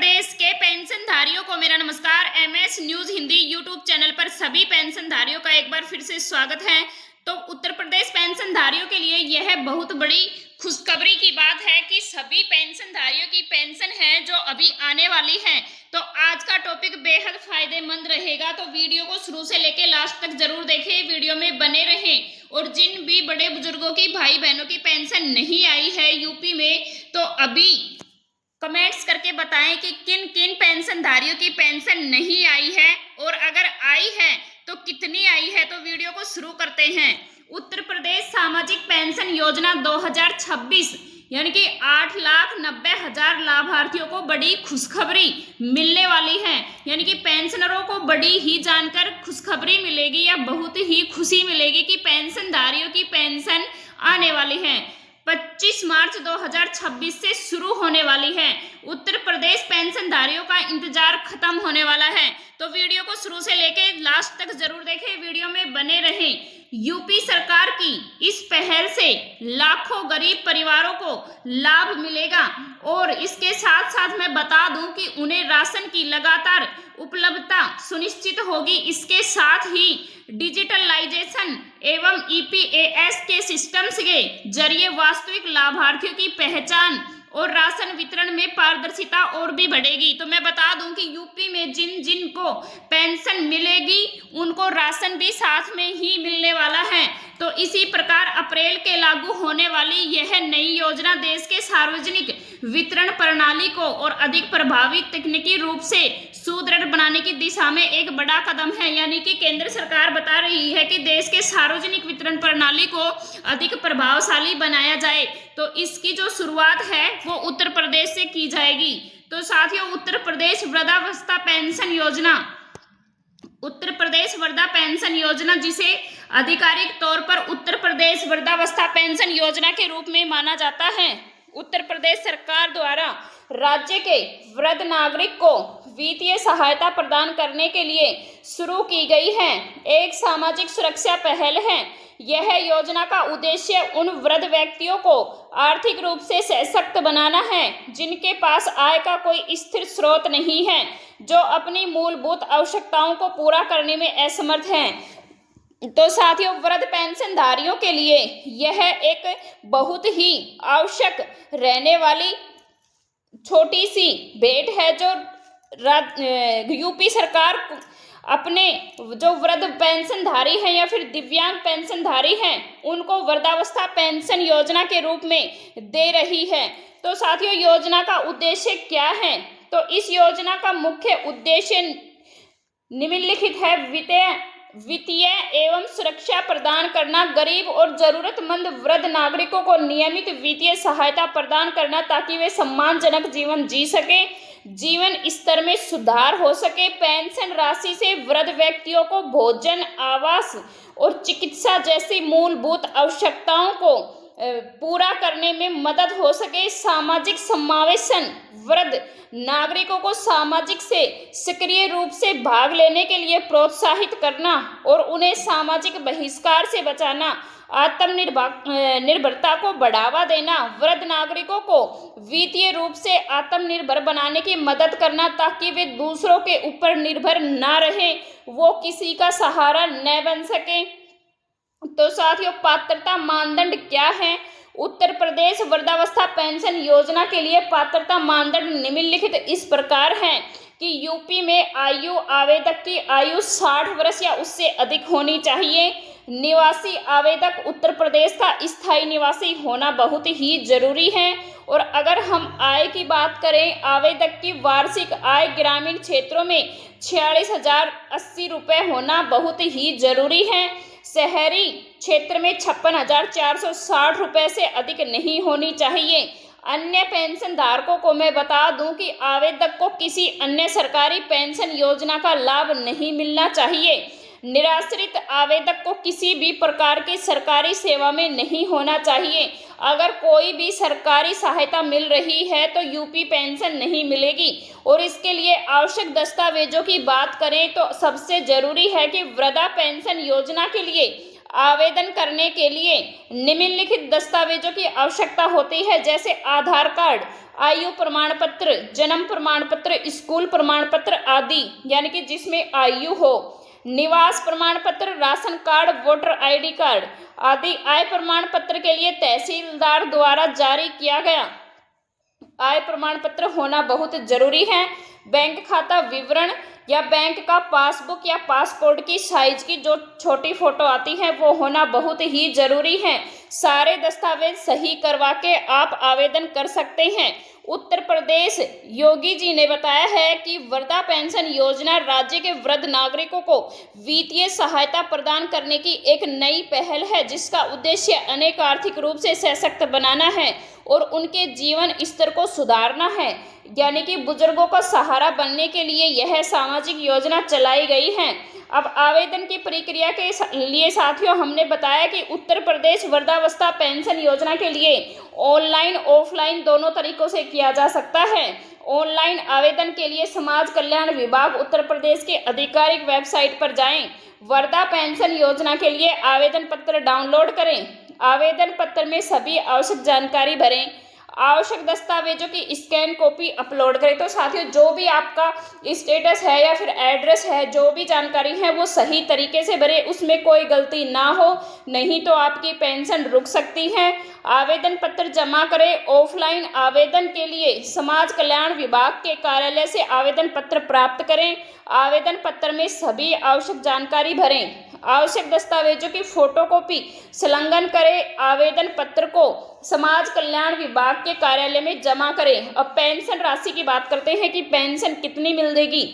प्रदेश के पेंशनधारियों को मेरा नमस्कार। MS news Hindi YouTube channel पर सभी पेंशनधारियों का एक बार फिर से स्वागत है। तो उत्तर प्रदेश पेंशनधारियों के लिए यह बहुत बड़ी खुशखबरी की बात है कि सभी पेंशनधारियों की पेंशन है जो अभी आने वाली है। तो आज का टॉपिक बेहद फायदेमंद रहेगा, तो वीडियो को शुरू से लेकर लास्ट तक जरूर देखें, वीडियो में बने रहें। और जिन भी बड़े बुजुर्गों की, भाई बहनों की पेंशन नहीं आई है यूपी में, तो अभी कमेंट्स करके बताएं कि किन किन पेंशनधारियों की पेंशन नहीं आई है और अगर आई है तो कितनी आई है। तो वीडियो को शुरू करते हैं। उत्तर प्रदेश सामाजिक पेंशन योजना 2026 यानी कि 8,90,000 लाभार्थियों को बड़ी खुशखबरी मिलने वाली है। यानी कि पेंशनरों को बड़ी ही जानकर खुशखबरी मिलेगी या बहुत ही खुशी मिलेगी कि पेंशनधारियों की पेंशन आने वाली है। 25 मार्च 2026 से शुरू होने वाली है। उत्तर प्रदेश पेंशनधारियों का इंतजार खत्म होने वाला है। तो वीडियो को शुरू से लेकर लास्ट तक जरूर देखें, वीडियो में बने रहें। यूपी सरकार की इस पहल से लाखों गरीब परिवारों को लाभ मिलेगा और इसके साथ साथ मैं बता दूं कि उन्हें राशन की लगातार उपलब्धता सुनिश्चित होगी। इसके साथ ही डिजिटलाइजेशन एवं ईपीएस के सिस्टम्स के जरिए वास्तविक लाभार्थियों की पहचान और राशन वितरण में पारदर्शिता और भी बढ़ेगी। तो मैं बता दूं कि यूपी में जिन जिन को पेंशन मिलेगी उनको राशन भी साथ में ही मिलने वाला है। तो इसी प्रकार अप्रैल के लागू होने वाली यह नई योजना देश के सार्वजनिक वितरण प्रणाली को और अधिक प्रभावी तकनीकी रूप से सुदृढ़ बनाने की दिशा में एक बड़ा कदम है। यानी कि केंद्र सरकार बता रही है कि देश के सार्वजनिक वितरण प्रणाली को अधिक प्रभावशाली बनाया जाए। तो इसकी जो शुरुआत है वो उत्तर प्रदेश से की जाएगी। तो साथियों, उत्तर प्रदेश वृद्धावस्था पेंशन योजना जिसे आधिकारिक तौर पर उत्तर प्रदेश वृद्धावस्था पेंशन योजना के रूप में माना जाता है, उत्तर प्रदेश सरकार द्वारा राज्य के वृद्ध नागरिक को वित्तीय सहायता प्रदान करने के लिए शुरू की गई है। एक सामाजिक सुरक्षा पहल है। यह योजना का उद्देश्य उन वृद्ध व्यक्तियों को आर्थिक रूप से सशक्त बनाना है जिनके पास आय का कोई स्थिर स्रोत नहीं है, जो अपनी मूलभूत आवश्यकताओं को पूरा करने में असमर्थ हैं। तो साथियों, वृद्ध पेंशनधारियों के लिए यह एक बहुत ही आवश्यक रहने वाली छोटी सी भेंट है जो यूपी सरकार अपने जो वृद्ध पेंशनधारी हैं या फिर दिव्यांग पेंशनधारी हैं उनको वृद्धावस्था पेंशन योजना के रूप में दे रही है। तो साथियों, योजना का उद्देश्य क्या है? तो इस योजना का मुख्य उद्देश्य निम्नलिखित है। वित्तीय एवं सुरक्षा प्रदान करना, गरीब और जरूरतमंद वृद्ध नागरिकों को नियमित वित्तीय सहायता प्रदान करना ताकि वे सम्मानजनक जीवन जी सके, जीवन स्तर में सुधार हो सके। पेंशन राशि से वृद्ध व्यक्तियों को भोजन, आवास और चिकित्सा जैसी मूलभूत आवश्यकताओं को पूरा करने में मदद हो सके। सामाजिक समावेशन, वृद्ध नागरिकों को सामाजिक से सक्रिय रूप से भाग लेने के लिए प्रोत्साहित करना और उन्हें सामाजिक बहिष्कार से बचाना। आत्मनिर्भरता को बढ़ावा देना, वृद्ध नागरिकों को वित्तीय रूप से आत्मनिर्भर बनाने की मदद करना ताकि वे दूसरों के ऊपर निर्भर ना रहें, वो किसी का सहारा न बन सके। तो साथियों, पात्रता मानदंड क्या है? उत्तर प्रदेश वृद्धावस्था पेंशन योजना के लिए पात्रता मानदंड निम्नलिखित इस प्रकार हैं कि यूपी में आवेदक की आयु 60 वर्ष या उससे अधिक होनी चाहिए। निवासी आवेदक उत्तर प्रदेश का स्थायी निवासी होना बहुत ही जरूरी है। और अगर हम आय की बात करें, आवेदक की वार्षिक आय ग्रामीण क्षेत्रों में 46,080 रुपये होना बहुत ही जरूरी है। शहरी क्षेत्र में 56,460 रुपये से अधिक नहीं होनी चाहिए। अन्य पेंशन धारकों को मैं बता दूं कि आवेदक को किसी अन्य सरकारी पेंशन योजना का लाभ नहीं मिलना चाहिए। निराश्रित आवेदक को किसी भी प्रकार की सरकारी सेवा में नहीं होना चाहिए। अगर कोई भी सरकारी सहायता मिल रही है तो यूपी पेंशन नहीं मिलेगी। और इसके लिए आवश्यक दस्तावेजों की बात करें तो सबसे जरूरी है कि वृद्धा पेंशन योजना के लिए आवेदन करने के लिए निम्नलिखित दस्तावेजों की आवश्यकता होती है, जैसे आधार कार्ड, आयु प्रमाण पत्र, जन्म प्रमाण पत्र, स्कूल प्रमाण पत्र आदि, यानी कि जिसमें आयु हो, निवास प्रमाण पत्र, ration card, voter ID card आदि। आय प्रमाण पत्र के लिए तहसीलदार द्वारा जारी किया गया आय प्रमाण पत्र होना बहुत जरूरी है। बैंक खाता विवरण या बैंक का पासबुक या पासपोर्ट की साइज की जो छोटी फोटो आती है वो होना बहुत ही जरूरी है। सारे दस्तावेज सही करवा के आप आवेदन कर सकते हैं। उत्तर प्रदेश योगी जी ने बताया है कि वृद्धा पेंशन योजना राज्य के वृद्ध नागरिकों को वित्तीय सहायता प्रदान करने की एक नई पहल है, जिसका उद्देश्य अनेक आर्थिक रूप से सशक्त बनाना है और उनके जीवन स्तर को सुधारना है। यानी कि बुजुर्गों का सहारा बनने के लिए यह सामाजिक योजना चलाई गई है। अब आवेदन की प्रक्रिया के लिए साथियों हमने बताया कि उत्तर प्रदेश वृद्धावस्था पेंशन योजना के लिए ऑनलाइन ऑफलाइन दोनों तरीकों से किया जा सकता है। ऑनलाइन आवेदन के लिए समाज कल्याण विभाग उत्तर प्रदेश के आधिकारिक वेबसाइट पर जाएं। वृद्धा पेंशन योजना के लिए आवेदन पत्र डाउनलोड करें। आवेदन पत्र में सभी आवश्यक जानकारी भरें। आवश्यक दस्तावेजों की स्कैन कॉपी अपलोड करें। तो साथियों जो भी आपका स्टेटस है या फिर एड्रेस है, जो भी जानकारी है वो सही तरीके से भरें, उसमें कोई गलती ना हो, नहीं तो आपकी पेंशन रुक सकती है। आवेदन पत्र जमा करें। ऑफलाइन आवेदन के लिए समाज कल्याण विभाग के कार्यालय से आवेदन पत्र प्राप्त करें। आवेदन पत्र में सभी आवश्यक जानकारी भरें। आवश्यक दस्तावेजों की फोटोकॉपी संलग्न करें। आवेदन पत्र को समाज कल्याण विभाग के कार्यालय में जमा करें। अब पेंशन राशि की बात करते हैं कि पेंशन कितनी मिलेगी।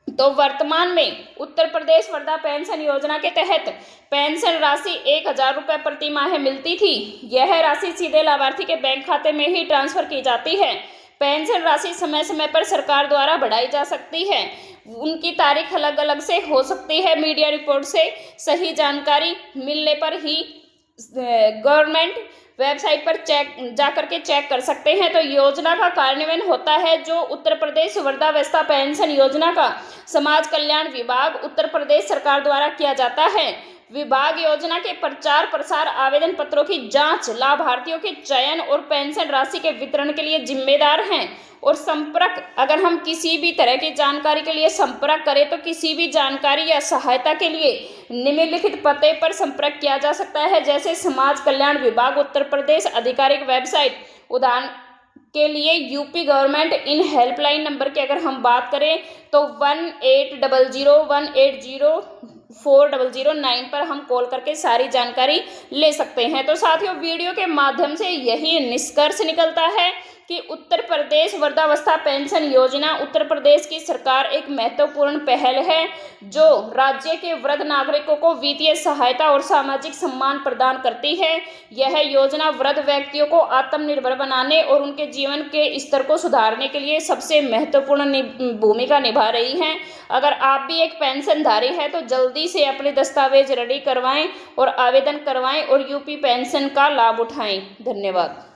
तो वर्तमान में उत्तर प्रदेश वृद्धा पेंशन योजना के तहत पेंशन राशि 1,000 रुपये प्रति माह मिलती थी। यह राशि सीधे लाभार्थी के बैंक खाते में ही ट्रांसफर की जाती है। पेंशन राशि समय समय पर सरकार द्वारा बढ़ाई जा सकती है। उनकी तारीख अलग अलग से हो सकती है। मीडिया रिपोर्ट से सही जानकारी मिलने पर ही गवर्नमेंट वेबसाइट पर जाकर के चेक कर सकते हैं। तो योजना का कार्यान्वयन होता है जो उत्तर प्रदेश वृद्धावस्था पेंशन योजना का समाज कल्याण विभाग उत्तर प्रदेश सरकार द्वारा किया जाता है। विभाग योजना के प्रचार प्रसार, आवेदन पत्रों की जांच, लाभार्थियों के चयन और पेंशन राशि के वितरण के लिए जिम्मेदार हैं। और संपर्क, अगर हम किसी भी तरह की जानकारी के लिए संपर्क करें तो किसी भी जानकारी या सहायता के लिए निम्नलिखित पते पर संपर्क किया जा सकता है, जैसे समाज कल्याण विभाग उत्तर प्रदेश आधिकारिक वेबसाइट। उदाहरण के लिए UP government in helpline number की अगर हम बात करें तो 1800-180-400-9 पर हम कॉल करके सारी जानकारी ले सकते हैं। तो साथियों वीडियो के माध्यम से यही निष्कर्ष निकलता है कि उत्तर प्रदेश वृद्धावस्था पेंशन योजना उत्तर प्रदेश की सरकार एक महत्वपूर्ण पहल है जो राज्य के वृद्ध नागरिकों को वित्तीय सहायता और सामाजिक सम्मान प्रदान करती है। यह योजना वृद्ध व्यक्तियों को आत्मनिर्भर बनाने और उनके जीवन के स्तर को सुधारने के लिए सबसे महत्वपूर्ण भूमिका निभा रही है। अगर आप भी एक पेंशनधारी हैं तो जल्दी से अपने दस्तावेज रेडी करवाएं और आवेदन करवाएं और यूपी पेंशन का लाभ उठाएं। धन्यवाद।